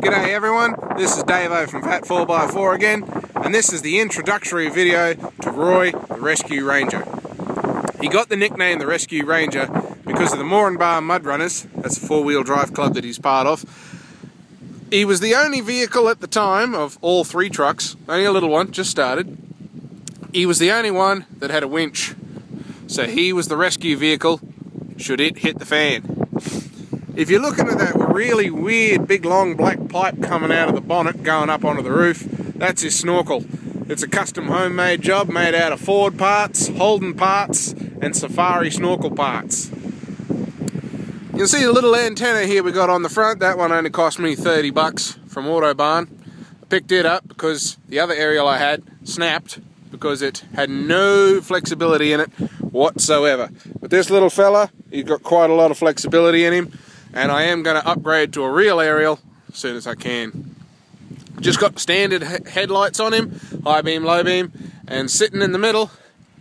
G'day everyone, this is Davo from Fat 4x4 again, and this is the introductory video to Roy the Rescue Ranger. He got the nickname the Rescue Ranger because of the Moranbah Mud Runners. That's a four-wheel drive club that he's part of. He was the only vehicle at the time of all three trucks, only a little one, just started. He was the only one that had a winch, so he was the rescue vehicle should it hit the fan. If you're looking at that really weird big long black pipe coming out of the bonnet going up onto the roof, that's his snorkel. It's a custom homemade job made out of Ford parts, Holden parts and Safari snorkel parts. You can see the little antenna here we got on the front. That one only cost me 30 bucks from Autobarn. I picked it up because the other aerial I had snapped because it had no flexibility in it whatsoever. But this little fella, he's got quite a lot of flexibility in him, and I am going to upgrade to a real aerial as soon as I can. Just got standard headlights on him, high beam, low beam, and sitting in the middle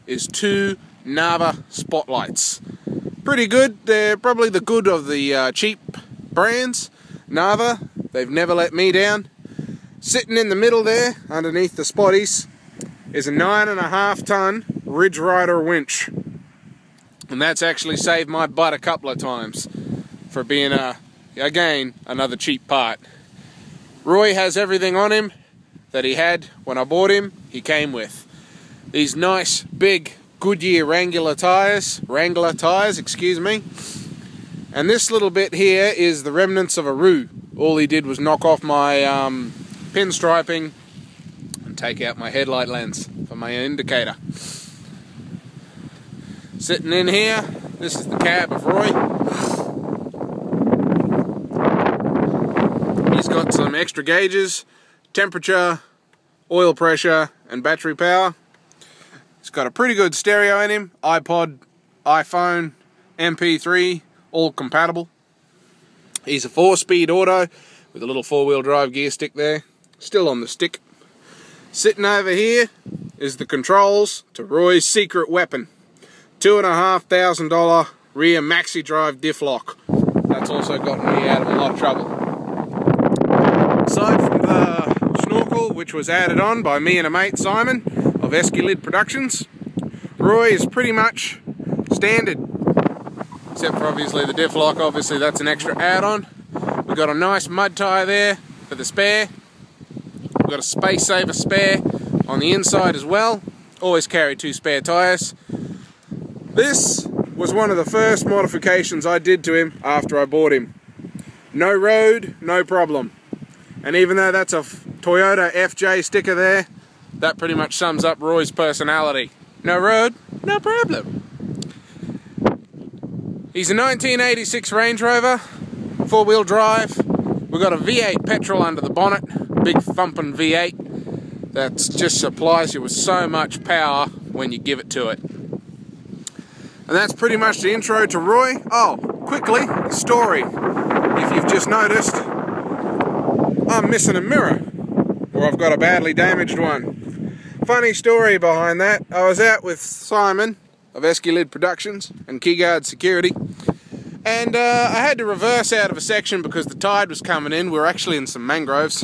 is two Narva spotlights. Pretty good. They're probably the good of the cheap brands. Narva, they've never let me down. Sitting in the middle there, underneath the spotties, is a 9.5 ton Ridge Rider winch. And that's actually saved my butt a couple of times for being, again, another cheap part. Roy has everything on him that he had when I bought him, he came with. These nice, big Goodyear Wrangler tires, excuse me. And this little bit here is the remnants of a Roo. All he did was knock off my pinstriping and take out my headlight lens for my indicator. Sitting in here, this is the cab of Roy. He's got some extra gauges, temperature, oil pressure, and battery power. He's got a pretty good stereo in him, iPod, iPhone, MP3, all compatible. He's a 4-speed auto with a little 4-wheel drive gear stick there, still on the stick. Sitting over here is the controls to Roy's secret weapon. $2,500 rear maxi drive diff lock. That's also gotten me out of a lot of trouble. Aside from the snorkel, which was added on by me and a mate, Simon, of Esquilid Productions, Roy is pretty much standard. Except for obviously the diff lock, obviously that's an extra add-on. We've got a nice mud tyre there for the spare. We've got a space saver spare on the inside as well. Always carry 2 spare tyres. This was one of the first modifications I did to him after I bought him. No road, no problem. And even though that's a Toyota FJ sticker there, that pretty much sums up Roy's personality. No road, no problem. He's a 1986 Range Rover, 4-wheel drive. We've got a V8 petrol under the bonnet, big thumping V8 that just supplies you with so much power when you give it to it. And that's pretty much the intro to Roy. Oh, quickly, story. If you've just noticed, I'm missing a mirror, or I've got a badly damaged one. Funny story behind that. I was out with Simon of Esquilid Productions and Keyguard Security, and I had to reverse out of a section because the tide was coming in. We were actually in some mangroves.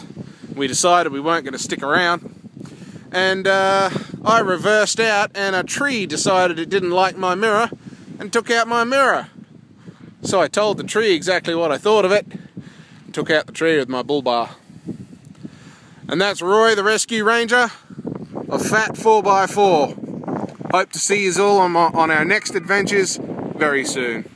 We decided we weren't going to stick around, and I reversed out, and a tree decided it didn't like my mirror and took out my mirror. So I told the tree exactly what I thought of it and took out the tree with my bull bar. And that's Roy the Rescue Ranger of Fat 4x4. Hope to see you all on our next adventures very soon.